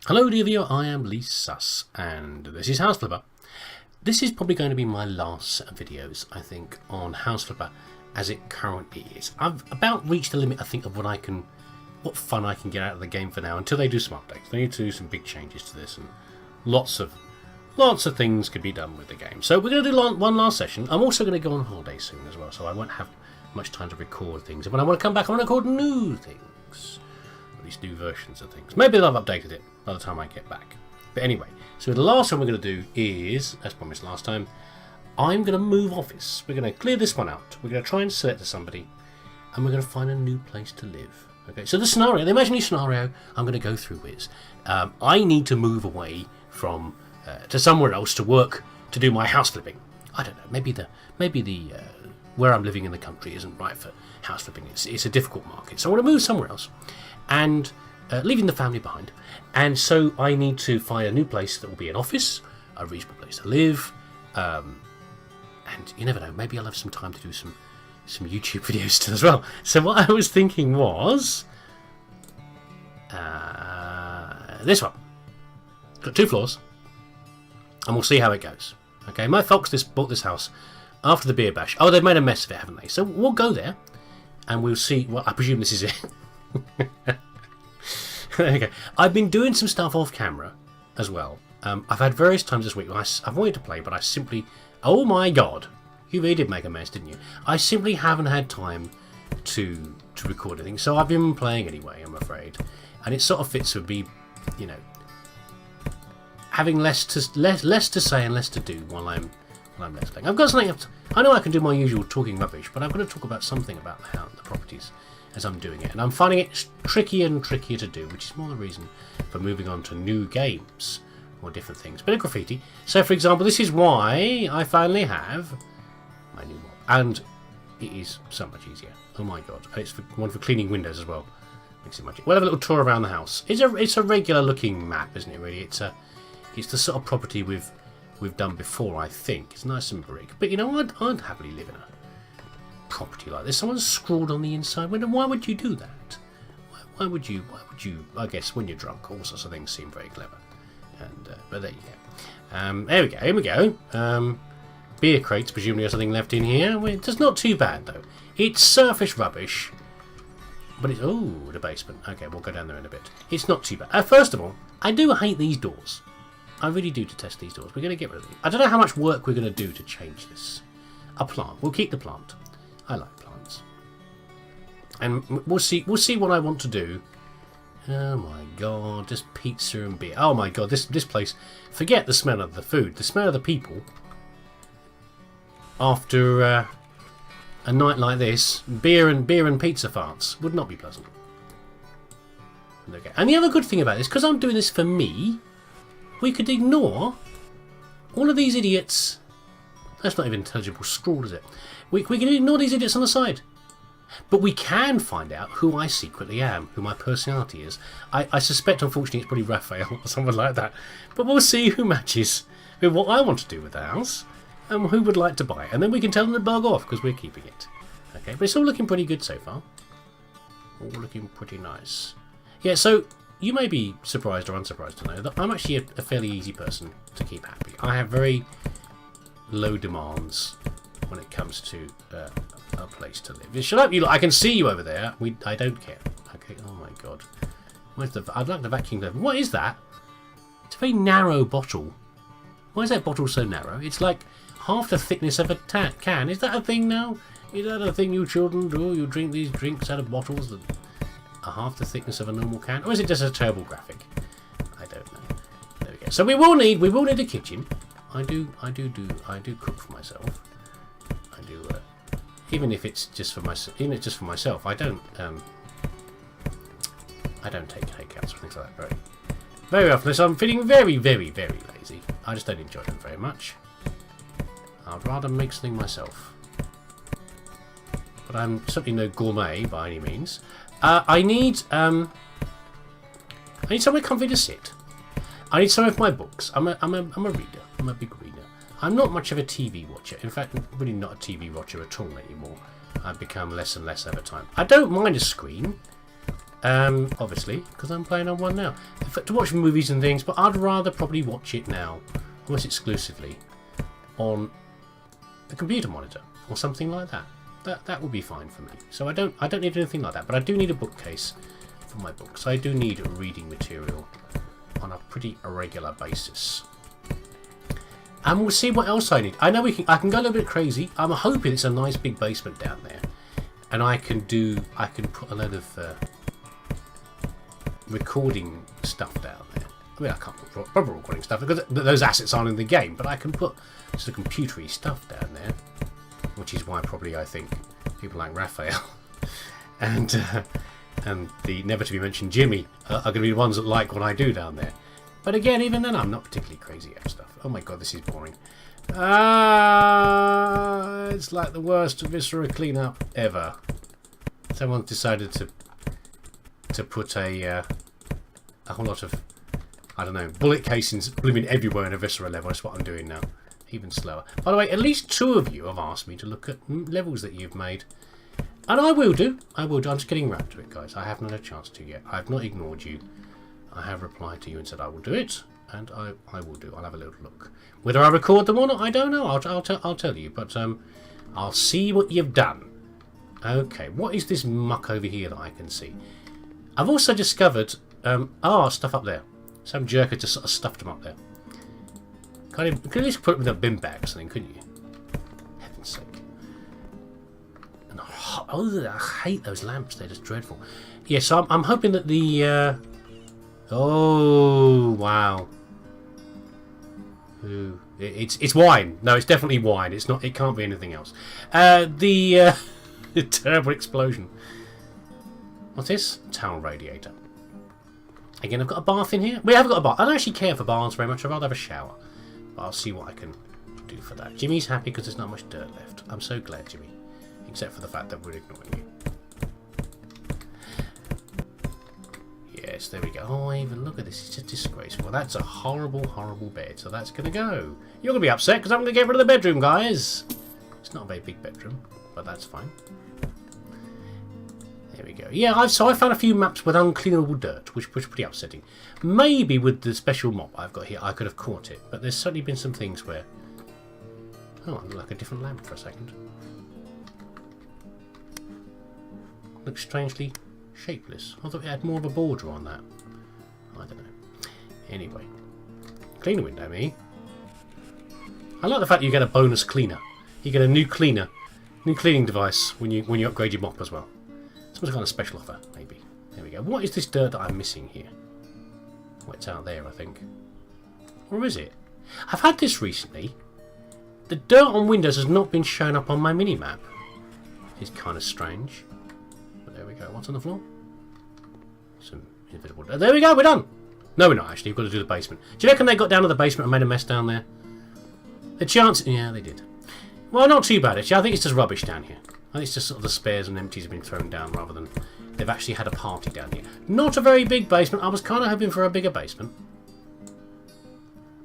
Hello dear viewer, I am leesusss, and this is House Flipper. This is probably going to be my last videos, I think, on House Flipper as it currently is. I've about reached the limit, I think, of what fun I can get out of the game for now, until they do some updates. They need to do some big changes to this, and lots of things could be done with the game. So we're going to do one last session. I'm also going to go on holiday soon as well, so I won't have much time to record things. And when I want to come back, I want to record new things. At least new versions of things. Maybe they'll have updated it by the time I get back. But anyway, so the last one we're going to do is, as promised last time, I'm going to move office. We're going to clear this one out. We're going to try and select somebody, and we're going to find a new place to live. Okay, so the imaginary scenario I'm going to go through is, I need to move away from to somewhere else to work to do my house flipping. I don't know. Maybe the where I'm living in the country isn't right for house flipping. It's a difficult market, so I want to move somewhere else, and leaving the family behind. And so I need to find a new place that will be an office, a reasonable place to live, and you never know. Maybe I'll have some time to do some YouTube videos still as well. So what I was thinking was this one. It's got 2 floors, and we'll see how it goes. Okay, my folks bought this house after the beer bash. Oh, they've made a mess of it, haven't they? So we'll go there, and we'll see. Well, I presume this is it. Okay, I've been doing some stuff off camera as well. I've had various times this week. I've wanted to play, but I simply... Oh my god, you really did make a mess, didn't you? I simply haven't had time to record anything, so I've been playing anyway, I'm afraid. And it sort of fits with me, you know, having less to say and less to do while I'm less playing. I've got something. I know I can do my usual talking rubbish, but I'm going to talk about something about the properties as I'm doing it, and I'm finding it trickier and trickier to do, which is more the reason for moving on to new games or different things. Bit of graffiti. So, for example, this is why I finally have my new mob, and it is so much easier. Oh my god! And it's one for cleaning windows as well. Makes it much. We'll have a little tour around the house. It's a regular looking map, isn't it? Really, it's the sort of property we've done before. I think it's nice and brick, but you know, I'd happily live in a property like this. Someone's scrawled on the inside window. Why would you do that? Why would you? I guess when you're drunk, all sorts of things seem very clever. And but there you go. There we go. Here we go. Beer crates, presumably, or something left in here. Well, it's not too bad though. It's surface rubbish, but it's the basement. Okay, we'll go down there in a bit. It's not too bad. First of all, I do hate these doors. I really do detest these doors. We're going to get rid of them. I don't know how much work we're going to do to change this. A plant. We'll keep the plant. I like plants, and we'll see what I want to do. Oh my god, just pizza and beer. Oh my god, this place. Forget the smell of the food, the smell of the people. After a night like this, beer and pizza farts would not be pleasant. Okay. And the other good thing about this, because I'm doing this for me, we could ignore all of these idiots. That's not even intelligible scrawl, is it? We can ignore these idiots on the side. But we can find out who I secretly am, who my personality is. I suspect, unfortunately, it's probably Raphael or someone like that. But we'll see who matches with what I want to do with the house and who would like to buy it. And then we can tell them to bug off because we're keeping it. Okay, but it's all looking pretty good so far. All looking pretty nice. Yeah, so you may be surprised or unsurprised to know that I'm actually a fairly easy person to keep happy. I have very low demands when it comes to a place to live. Shut up, you lot. I can see you over there. I don't care. Okay. Oh my god. I'd like the vacuum cleaner. What is that? It's a very narrow bottle. Why is that bottle so narrow? It's like half the thickness of a can. Is that a thing now? Is that a thing you children do? You drink these drinks out of bottles that are half the thickness of a normal can, or is it just a terrible graphic? I don't know. There we go. So we will need a kitchen. I do cook for myself. I do, even if it's just for myself. I don't take takeouts or things like that very often. So I'm feeling very, very, very lazy. I just don't enjoy them very much. I'd rather make something myself. But I'm certainly no gourmet by any means. I need somewhere comfy to sit. I need some of my books. I'm a reader. I'm a big reader. I'm not much of a TV watcher. In fact, I'm really not a TV watcher at all anymore. I've become less and less over time. I don't mind a screen. Obviously, because I'm playing on one now. To watch movies and things, but I'd rather probably watch it now, almost exclusively, on the computer monitor or something like that. That would be fine for me. So I don't need anything like that, but I do need a bookcase for my books. I do need reading material on a pretty irregular basis. And we'll see what else I need. I know I can go a little bit crazy. I'm hoping it's a nice big basement down there, and I can put a load of recording stuff down there. I mean, I can't put proper recording stuff because those assets aren't in the game, but I can put sort of computery stuff down there, which is why probably I think people like Raphael and the never to be mentioned Jimmy are going to be the ones that like what I do down there. But again, even then, I'm not particularly crazy about stuff. Oh my god, this is boring. It's like the worst viscera cleanup ever. Someone decided to put a whole lot of, I don't know, bullet casings blooming everywhere in a viscera level. That's what I'm doing now. Even slower. By the way, at least 2 of you have asked me to look at levels that you've made. And I will do. I'm just getting around to it, guys. I haven't had a chance to yet. I have not ignored you. I have replied to you and said I will do it. And I will do. I'll have a little look. Whether I record them or not, I don't know. I'll tell you. But I'll see what you've done. Okay, what is this muck over here that I can see? I've also discovered... stuff up there. Some jerk had just sort of stuffed them up there. You could at least put it in a bin bag or something, couldn't you? Heaven's sake. And I hate those lamps. They're just dreadful. Yeah, so I'm hoping that the... Oh, wow. Ooh. It's wine. No, it's definitely wine. It's not. It can't be anything else. The terrible explosion. What's this? Towel radiator. Again, I've got a bath in here. We have got a bath. I don't actually care for baths very much. I'd rather have a shower. But I'll see what I can do for that. Jimmy's happy because there's not much dirt left. I'm so glad, Jimmy. Except for the fact that we're ignoring you. Yes, there we go. Oh, even look at this. It's just disgraceful. That's a horrible, horrible bed. So that's going to go. You're going to be upset because I'm going to get rid of the bedroom, guys. It's not a very big bedroom, but that's fine. There we go. Yeah, so I found a few maps with uncleanable dirt, which was pretty upsetting. Maybe with the special mop I've got here, I could have caught it. But there's certainly been some things where... Oh, I look like a different lamp for a second. Looks strangely shapeless. I thought it had more of a border on that. I don't know. Anyway. Cleaner window, me. I like the fact that you get a bonus cleaner. You get a new cleaner. New cleaning device when you upgrade your mop as well. Some kind of special offer, maybe. There we go. What is this dirt that I'm missing here? Well, it's out there, I think. Or is it? I've had this recently. The dirt on windows has not been shown up on my mini-map. It's kind of strange. But there we go. What's on the floor? Some invisible dirt. There we go, we're done! No, we're not actually. We've got to do the basement. Do you reckon they got down to the basement and made a mess down there? The chance... Yeah, they did. Well, not too bad, actually. I think it's just rubbish down here. I think it's just sort of the spares and empties have been thrown down rather than they've actually had a party down here. Not a very big basement. I was kind of hoping for a bigger basement.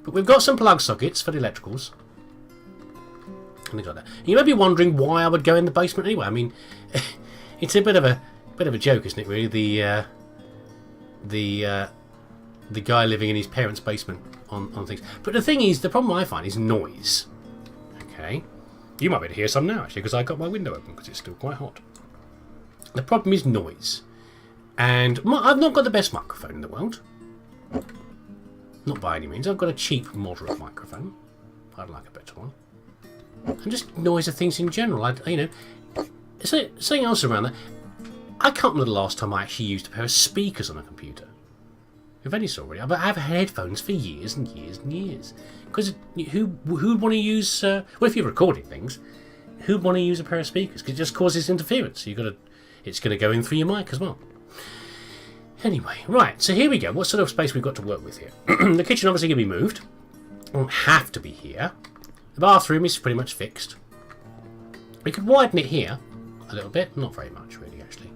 But we've got some plug sockets for the electricals. And things like that. You may be wondering why I would go in the basement anyway. I mean, it's a bit of a joke, isn't it, really? The guy living in his parents' basement on things. But the thing is, the problem I find is noise. Okay? You might be able to hear some now, actually, because I got my window open because it's still quite hot. The problem is noise. And I've not got the best microphone in the world. Not by any means. I've got a cheap, moderate microphone. I'd like a better one. And just noise of things in general. Something else around that. I can't remember the last time I actually used a pair of speakers on a computer. Of any sort, really. But I've had headphones for years and years and years. Because who'd want to use... well, if you're recording things, who'd want to use a pair of speakers? Because it just causes interference. It's going to go in through your mic as well. Anyway, right. So here we go. What sort of space we've got to work with here? The kitchen obviously going to be moved. It won't have to be here. The bathroom is pretty much fixed. We could widen it here a little bit. Not very much, really, actually.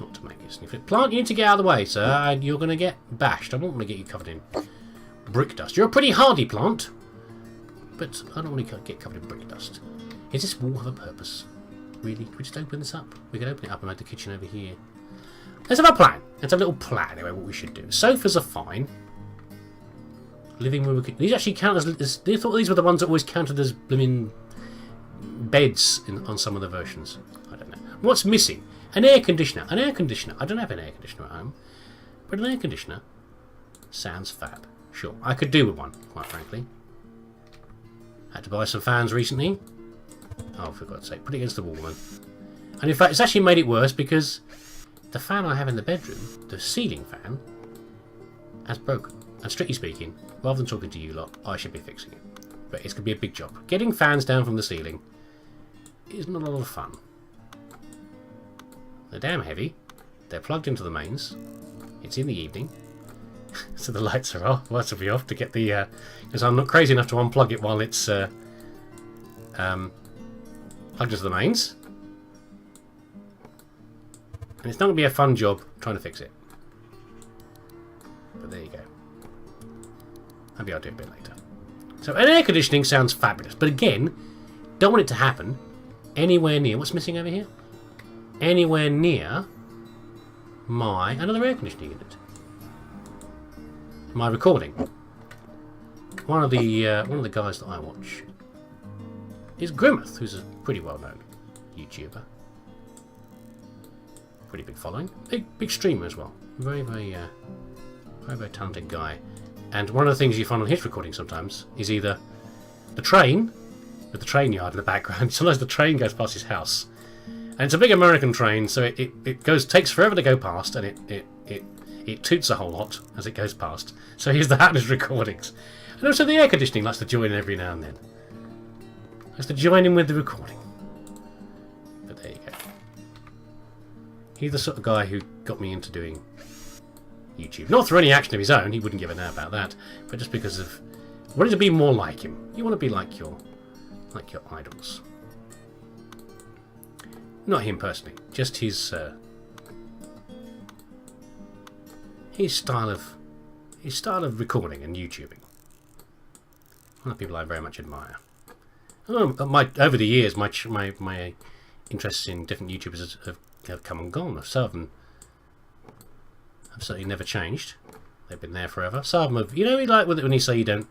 Not to make it sniff. Plant, you need to get out of the way, sir. You're going to get bashed. I don't want to get you covered in brick dust. You're a pretty hardy plant, but I don't want to get covered in brick dust. Is this wall have a purpose? Really? Could we just open this up? We could open it up and make the kitchen over here. Let's have a plan. Let's have a little plan anyway what we should do. Sofas are fine. Living room... These actually count as... They thought these were the ones that always counted as blooming beds on some of the versions. I don't know. What's missing? An air conditioner. An air conditioner. I don't have an air conditioner at home. But an air conditioner sounds fab. Sure, I could do with one, quite frankly. Had to buy some fans recently. Oh, for God's sake, put it against the wall then. And in fact, it's actually made it worse because the fan I have in the bedroom, the ceiling fan, has broken. And strictly speaking, rather than talking to you lot, I should be fixing it. But it's going to be a big job. Getting fans down from the ceiling is not a lot of fun. They're damn heavy. They're plugged into the mains. It's in the evening. So the lights are off. Lights will be off to get the... Because I'm not crazy enough to unplug it while it's plugged into the mains. And it's not going to be a fun job trying to fix it. But there you go. Maybe I'll do it a bit later. So an air conditioning sounds fabulous. But again, don't want it to happen anywhere near... What's missing over here? Anywhere near my... Another air conditioning unit. My recording. One of the guys that I watch is Cometh, who's a pretty well-known YouTuber. Pretty big following. Big streamer as well. Very talented guy. And one of the things you find on his recording sometimes is either the train, with the train yard in the background. Sometimes the train goes past his house. And it's a big American train, so it takes forever to go past, and it toots a whole lot as it goes past. So here's that in his recordings. And also the air conditioning likes to join in every now and then. Likes to join in with the recording. But there you go. He's the sort of guy who got me into doing YouTube. Not through any action of his own, he wouldn't give a damn about that, but just because of wanting to be more like him. You want to be like your idols. Not him personally, just his style of recording and YouTubing. One of the people I very much admire. Over the years, my interests in different YouTubers have come and gone. Some of them have certainly never changed. They've been there forever. Some of them have, you like with it when you say you don't,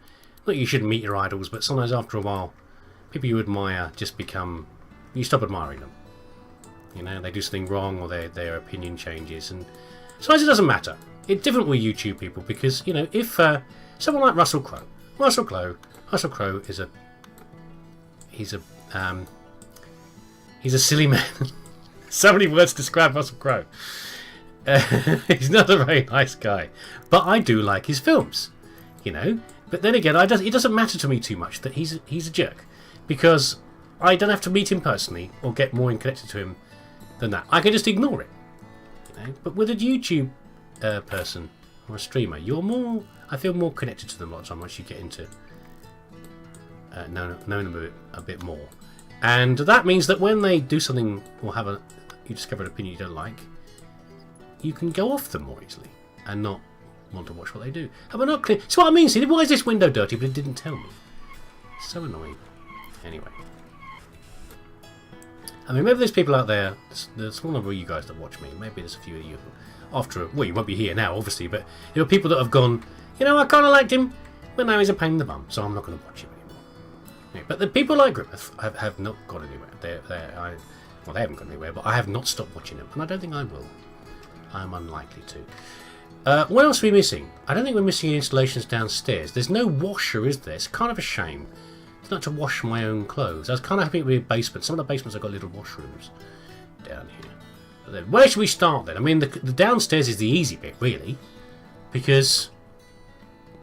not you shouldn't meet your idols, but sometimes after a while, people you admire just become, you stop admiring them. They do something wrong or their opinion changes, and sometimes it doesn't matter. It's different with YouTube people because, if someone like Russell Crowe is he's a silly man. So many words to describe Russell Crowe. He's not a very nice guy, but I do like his films, But then again, it doesn't matter to me too much that he's a jerk, because I don't have to meet him personally or get more connected to him than that. I can just ignore it, But with a YouTube person or a streamer, I feel more connected to them a lot of time once you get into knowing them a bit more. And that means that when they do something or you discover an opinion you don't like, you can go off them more easily and not want to watch what they do. Have I not clear? That's what I mean. See, why is this window dirty? But it didn't tell me. So annoying. Anyway. I mean, maybe there's people out there, there's a small number of you guys that watch me, maybe there's a few of you well, you won't be here now, obviously, but there are people that have gone, I kind of liked him, but now he's a pain in the bum, so I'm not going to watch him anymore. Yeah, but the people like Cometh have not gone anywhere. They haven't gone anywhere, but I have not stopped watching them, and I don't think I will. I'm unlikely to. What else are we missing? I don't think we're missing installations downstairs. There's no washer, is there? It's kind of a shame. It's not to wash my own clothes. I was kind of happy with the basement. Some of the basements have got little washrooms down here. But then, where should we start then? I mean, the downstairs is the easy bit, really, because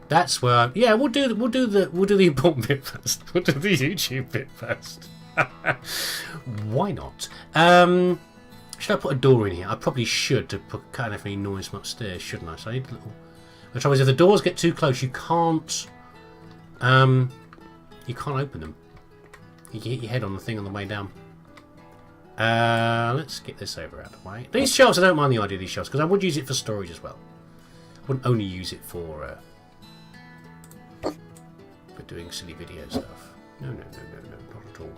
that's where we'll do the important bit first. We'll do the YouTube bit first. Why not? Should I put a door in here? I probably should to cut off any noise from upstairs, shouldn't I? So I need a little. The trouble is, if the doors get too close, you can't open them. You can hit your head on the thing on the way down. Let's get this over out of the way. These shelves, I don't mind the idea of these shelves because I would use it for storage as well. I wouldn't only use it for doing silly video stuff. No, not at all.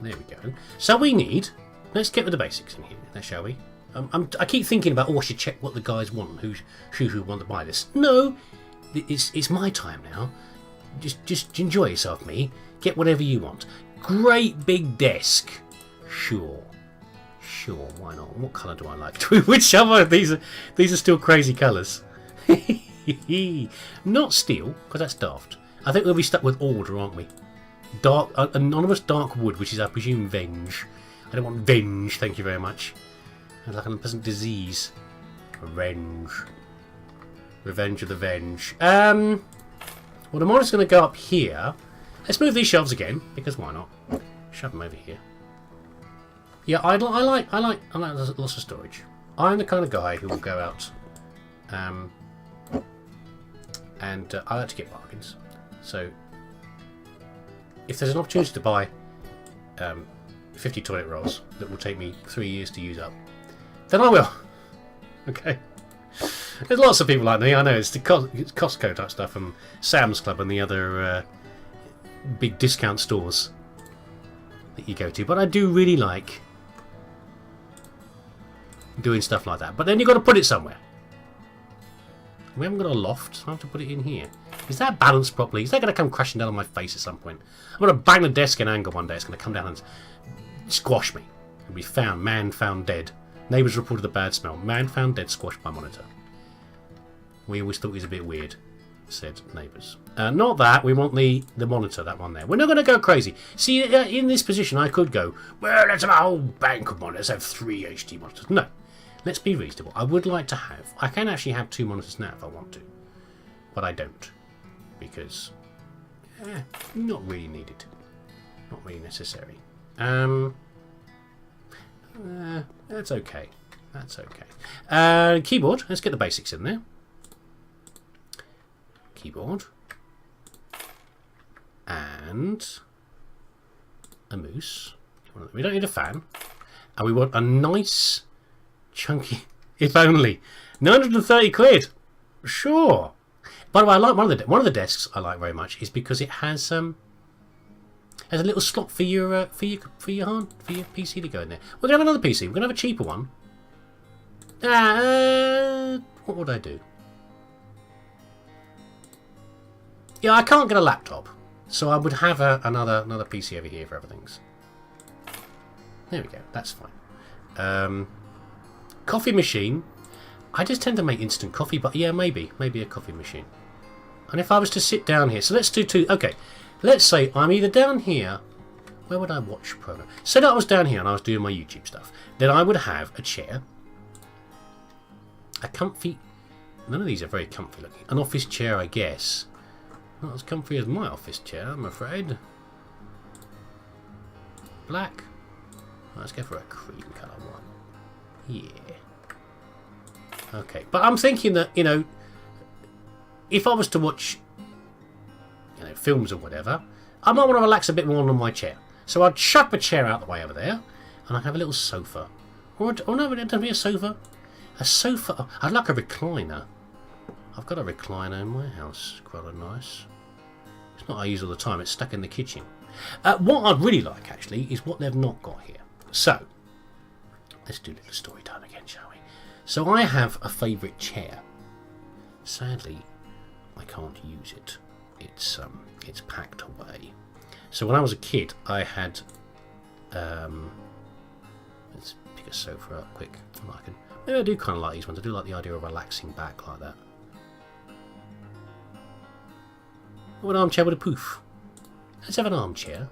There we go. So we need. Let's get with the basics in here, shall we? I keep thinking about, I should check what the guys want, who want to buy this. No, it's my time now. Just enjoy yourself, me. Get whatever you want. Great big desk. Sure, why not? What colour do I like? Which other? These are still crazy colours. Not steel, because that's daft. I think we'll be stuck with order, aren't we? Dark, anonymous dark wood, which is, I presume, venge. I don't want venge, thank you very much. It's like an unpleasant disease. Revenge. Revenge of the venge. Well, the monitor's going to go up here. Let's move these shelves again, because why not? Shove them over here. Yeah, I like lots of storage. I'm the kind of guy who will go out, and I like to get bargains. So, if there's an opportunity to buy 50 toilet rolls that will take me 3 years to use up, then I will. Okay. There's lots of people like me. I know it's Costco type stuff and Sam's Club and the other big discount stores that you go to, but I do really like doing stuff like that. But then you've got to put it somewhere. We haven't got a loft, so I have to put it in here. Is that balanced properly? Is that going to come crashing down on my face at some point? I'm going to bang the desk in anger one day. It's going to come down and squash me. And be found, man found dead. Neighbours reported a bad smell. Man found dead, squashed by monitor. We always thought he was a bit weird, said neighbours. Not that. We want the monitor, that one there. We're not going to go crazy. See, in this position, I could go, well, let's have a whole bank of monitors. Let's have 3 HD monitors. No. Let's be reasonable. I would like to have... I can actually have 2 monitors now if I want to. But I don't. Because... not really needed. Not really necessary. That's okay. That's okay. Keyboard. Let's get the basics in there. Keyboard. And... a mouse. We don't need a fan. And we want a nice... chunky, if only 930 quid. Sure. By the way, I like one of the desks. I like very much is because it has a little slot for your PC to go in there. We're gonna have another PC. We're gonna have a cheaper one. What would I do? Yeah, I can't get a laptop, so I would have another PC over here for everything's. There we go. That's fine. Coffee machine. I just tend to make instant coffee, but yeah, maybe a coffee machine. And if I was to sit down here, so let's do two. Okay, let's say I'm either down here. Where would I watch program? Say that I was down here and I was doing my YouTube stuff. Then I would have a chair, a comfy. None of these are very comfy looking. An office chair, I guess. Not as comfy as my office chair, I'm afraid. Black. Let's go for a cream colour one. Yeah. Okay, but I'm thinking that, you know, if I was to watch, you know, films or whatever, I might want to relax a bit more on my chair. So I'd chuck a chair out the way over there, and I'd have a little sofa. Or no, it doesn't be a sofa. A sofa. I'd like a recliner. I've got a recliner in my house. Quite nice. It's not I use all the time. It's stuck in the kitchen. What I'd really like, actually, is what they've not got here. So, let's do a little story time again, shall we? So I have a favourite chair. Sadly, I can't use it. It's packed away. So when I was a kid, I had. Let's pick a sofa up quick. Maybe I do kind of like these ones. I do like the idea of relaxing back like that. Oh, an armchair with a poof. Let's have an armchair.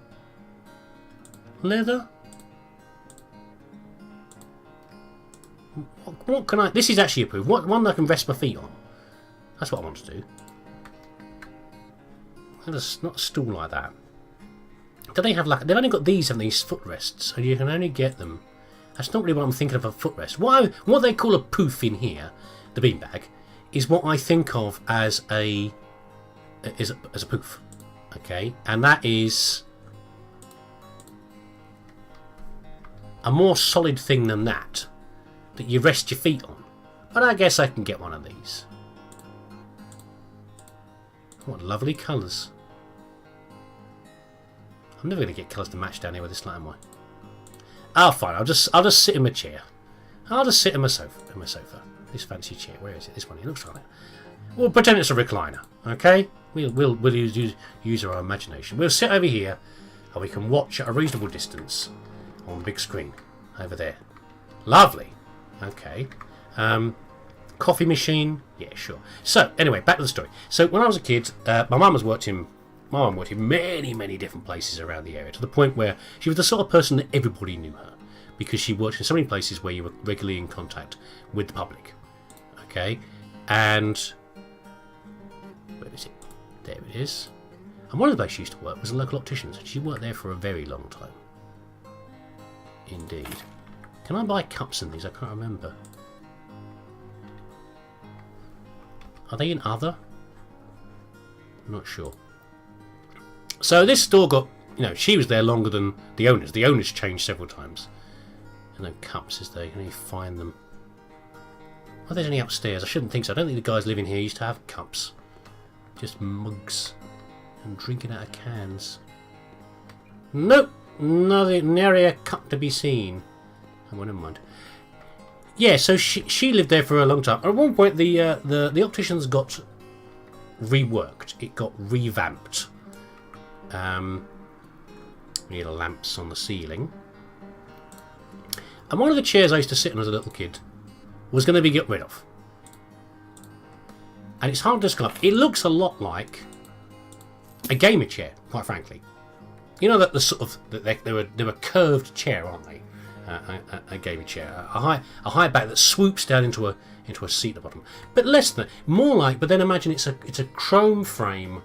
Leather. What can I... This is actually a poof. One that I can rest my feet on. That's what I want to do. Not a stool like that. Do they have like... They've only got these and these footrests. And you can only get them... That's not really what I'm thinking of a footrest. What they call a poof in here, the beanbag, is what I think of as a poof. Okay? And that is... a more solid thing than that you rest your feet on. But I guess I can get one of these. What lovely colours. I'm never going to get colours to match down here with this light, am I? Oh, fine. I'll just sit in my chair. I'll just sit in my sofa. This fancy chair. Where is it? This one. It looks like it. We'll pretend it's a recliner. Okay. We'll use our imagination. We'll sit over here, and we can watch at a reasonable distance on the big screen over there. Lovely. Okay. Coffee machine. Yeah, sure. So anyway, back to the story. So when I was a kid, my mum worked in many different places around the area, to the point where she was the sort of person that everybody knew her, because she worked in so many places where you were regularly in contact with the public. Okay, and where is it? There it is. And one of the places she used to work was a local optician's. She worked there for a very long time. Indeed. Can I buy cups in these? I can't remember. Are they in other? I'm not sure. So this store got, she was there longer than the owners. The owners changed several times. And no cups, is there? Can you find them? Oh, there's any upstairs. I shouldn't think so. I don't think the guys living here used to have cups. Just mugs. And drinking out of cans. Nope. Nary a cup to be seen. Oh, well, never mind. Yeah, so she lived there for a long time. At one point, the opticians got reworked. It got revamped. We had lamps on the ceiling. And one of the chairs I used to sit in as a little kid was going to be got rid of. And it's hard to describe. It looks a lot like a gamer chair, quite frankly. You know that the sort of they were curved chair, aren't they? A gaming chair, a high back that swoops down into a seat at the bottom, but less than more like. But then imagine it's a chrome frame,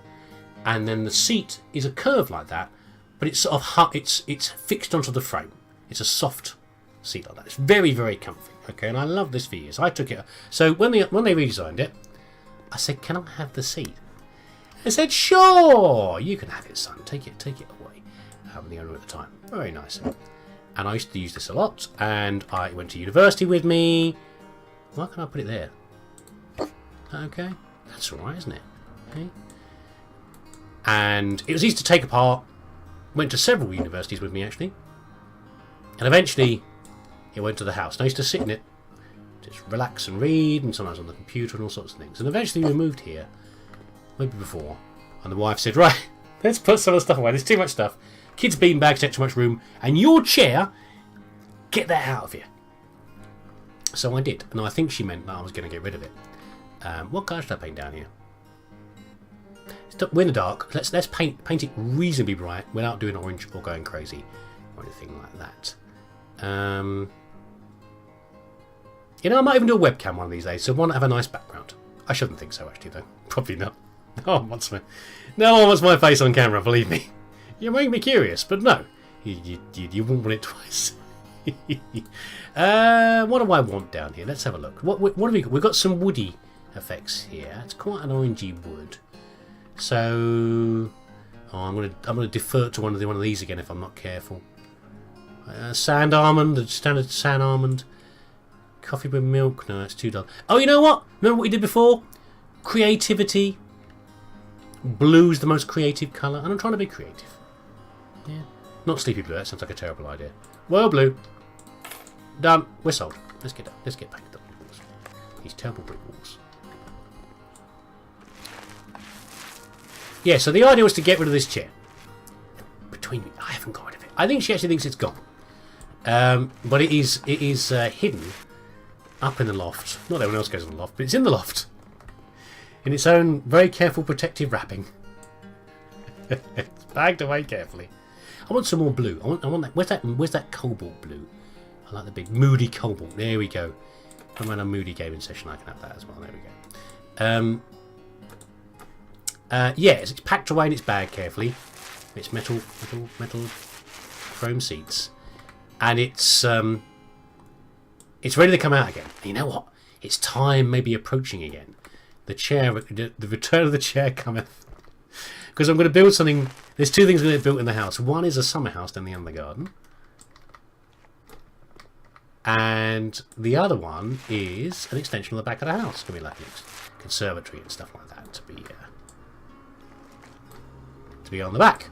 and then the seat is a curve like that, but it's sort of it's fixed onto the frame. It's a soft seat like that. It's very, very comfy. Okay, and I love this for years. I took it. So when they redesigned it, I said, "Can I have the seat?" They said, "Sure, you can have it, son. Take it away." The owner at the time, very nice. And I used to use this a lot, and I went to university with me. Why can't I put it there? Okay, that's alright, isn't it? Okay. And it was easy to take apart. Went to several universities with me, actually. And eventually, it went to the house. And I used to sit in it, just relax and read, and sometimes on the computer and all sorts of things. And eventually we moved here, maybe before, and the wife said, "Right, let's put some of the stuff away. There's too much stuff. Kids' beanbags take too much room, and your chair, get that out of here." So I did, and I think she meant that I was going to get rid of it. What colour should I paint down here? We're in the dark. Let's paint it reasonably bright without doing orange or going crazy or anything like that. I might even do a webcam one of these days, so why not have a nice background? I shouldn't think so, actually, though. Probably not. No one wants my face on camera, believe me. You make me curious, but no. You wouldn't want it twice. What do I want down here? Let's have a look. What have we got? We've got some woody effects here. It's quite an orangey wood. So I'm gonna defer to one of these again if I'm not careful. Sand almond, the standard sand almond. Coffee with milk. No, it's too dull. Oh, you know what? Remember what we did before? Creativity. Blue's the most creative colour, and I'm trying to be creative. Yeah. Not sleepy blue. That sounds like a terrible idea. Well, blue. Done. We're sold. Let's get back to the brick walls. These terrible brick walls. Yeah, so the idea was to get rid of this chair. Between me, I haven't got rid of it. I think she actually thinks it's gone. But it is hidden up in the loft. Not that anyone else goes in the loft, but it's in the loft. In its own very careful protective wrapping. It's bagged away carefully. I want some more blue. I want that. Where's that cobalt blue? I like the big moody cobalt. There we go. If I'm in a moody gaming session, I can have that as well. There we go. Yes, it's packed away in its bag carefully. It's metal chrome seats, and it's ready to come out again. And you know what? Its time may be approaching again. The return of the chair cometh. Because I'm going to build something. There's two things going to be built in the house. One is a summer house down the end of the garden, and the other one is an extension of the back of the house. It's going to be like a conservatory and stuff like that to be on the back.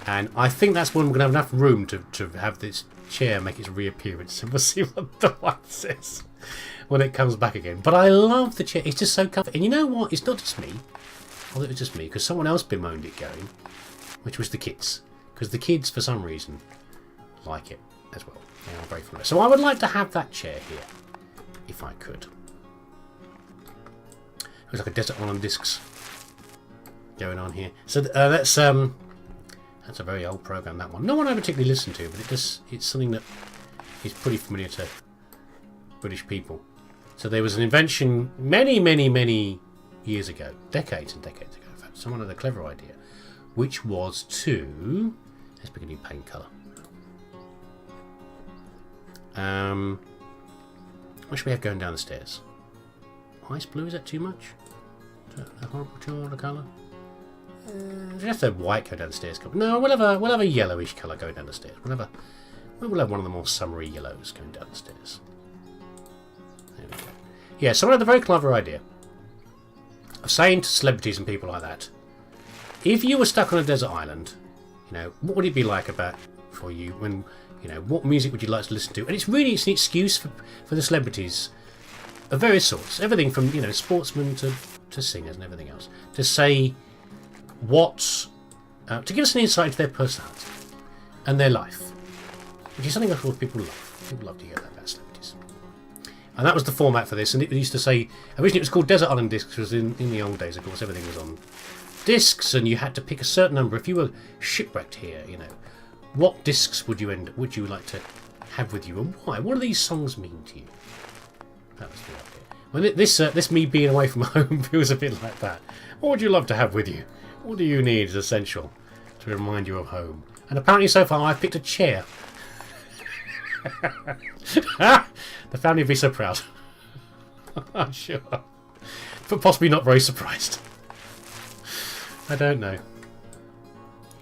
And I think that's when we're going to have enough room to have this chair make its reappearance. And we'll see what the one says when it comes back again. But I love the chair. It's just so comfy. And you know what? It's not just me. Although it's just me, because someone else bemoaned it going, which was the kids. Because the kids, for some reason, like it as well. They are very fond of it. So I would like to have that chair here, if I could. It was like a Desert Island Discs going on here. So that's a very old program, that one. No one I particularly listen to, but it's something that is pretty familiar to British people. So there was an invention many, many, many years ago, decades and decades ago, in fact, someone had a clever idea, which was to, let's pick a new paint colour. What should we have going down the stairs? Ice blue, is that too much? Is that a horrible too old a colour? We have to have white go down the stairs. No, we'll have a yellowish colour going down the stairs. We'll have one of the more summery yellows going down the stairs. There we go. Yeah, someone had a very clever idea of saying to celebrities and people like that, if you were stuck on a desert island, you know, what would it be like for you when, you know, what music would you like to listen to? And it's an excuse for the celebrities of various sorts, everything from, you know, sportsmen to singers and everything else, to say to give us an insight into their personality and their life, which is something of course people love. People love to hear that about celebrities. And that was the format for this. And it used to say, originally it was called Desert Island Discs, because in the old days, of course, everything was on discs, and you had to pick a certain number. If you were shipwrecked here, you know, what discs would you like to have with you, and why? What do these songs mean to you? That was the idea. Well, this me being away from home feels a bit like that. What would you love to have with you? What do you need as essential to remind you of home? And apparently so far I've picked a chair. The family would be so proud. I'm sure. But possibly not very surprised. I don't know.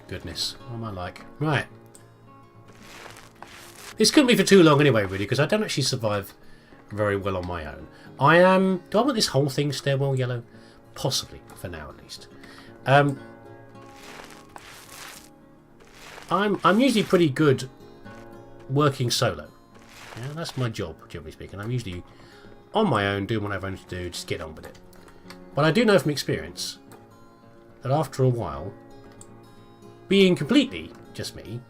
Goodness, what am I like? Right. This couldn't be for too long anyway, really, because I don't actually survive very well on my own. Do I want this whole thing stairwell yellow? Possibly, for now at least. I'm usually pretty good working solo. Yeah, that's my job, generally speaking. I'm usually on my own, doing whatever I need to do, just get on with it. But I do know from experience that after a while, being completely just me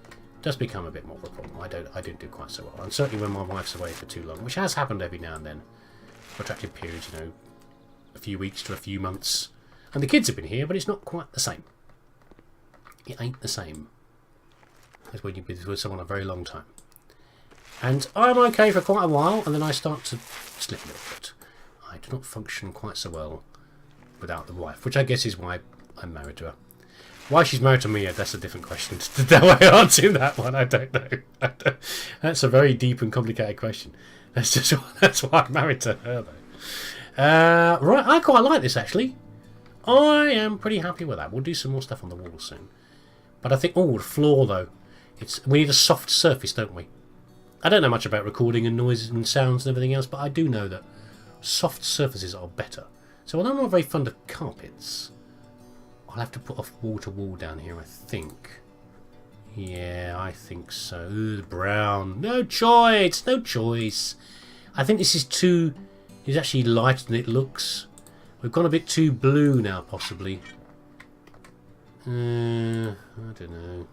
does become a bit more of a problem. I don't do quite so well. And certainly when my wife's away for too long, which has happened every now and then, protracted periods, you know, a few weeks to a few months. And the kids have been here, but it's not quite the same. It ain't the same as when you've been with someone a very long time. And I'm okay for quite a while, and then I start to slip a little bit. I do not function quite so well without the wife, which I guess is why I'm married to her. Why she's married to me, that's a different question. That way I answer that one, I don't know. That's a very deep and complicated question. That's why I'm married to her, though. Right, I quite like this, actually. I am pretty happy with that. We'll do some more stuff on the wall soon. But I think, the floor, though. We need a soft surface, don't we? I don't know much about recording and noises and sounds and everything else, but I do know that soft surfaces are better. So although I'm not very fond of carpets, I'll have to put a wall-to-wall down here, I think. Yeah, I think so. Ooh, brown. No choice! No choice! I think this is it's actually lighter than it looks. We've gone a bit too blue now, possibly. I don't know.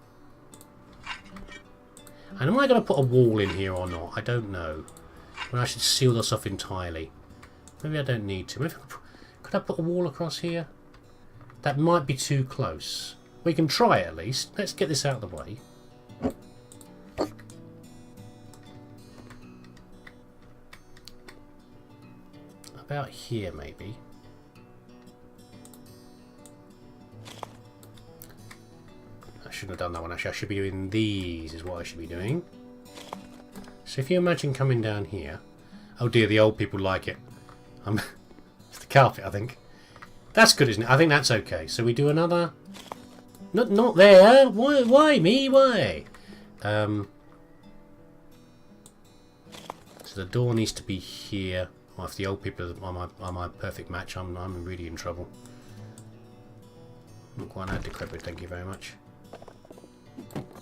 And am I going to put a wall in here or not? I don't know. Well, I should seal this off entirely. Maybe I don't need to. Could I put a wall across here? That might be too close. We can try it at least. Let's get this out of the way. About here, maybe. I shouldn't have done that one, actually. I should be doing these, is what I should be doing. So if you imagine coming down here... Oh dear, the old people like it. It's the carpet, I think. That's good, isn't it? I think that's okay. So we do another... Not there! Why me? Why? So the door needs to be here. Well, if the old people are my perfect match, I'm really in trouble. Not quite that decrepit, thank you very much.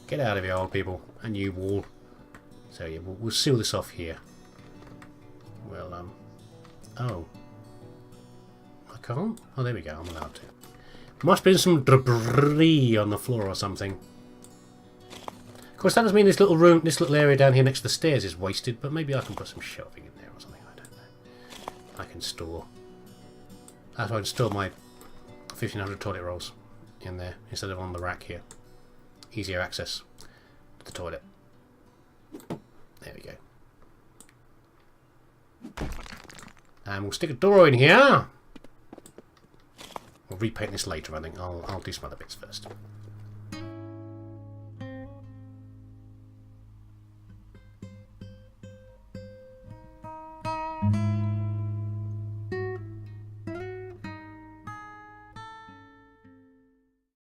Get out of here, old people. And you, wall. So yeah, we'll seal this off here. Well, oh. I can't? Oh, there we go. I'm allowed to. Must have been some debris on the floor or something. Of course, that doesn't mean this little room, this little area down here next to the stairs is wasted, but maybe I can put some shelving in there or something. I don't know. I can store. That's why I can store my 1500 toilet rolls in there instead of on the rack here. Easier access to the toilet. There we go. And we'll stick a door in here. We'll repaint this later, I think. I'll do some other bits first.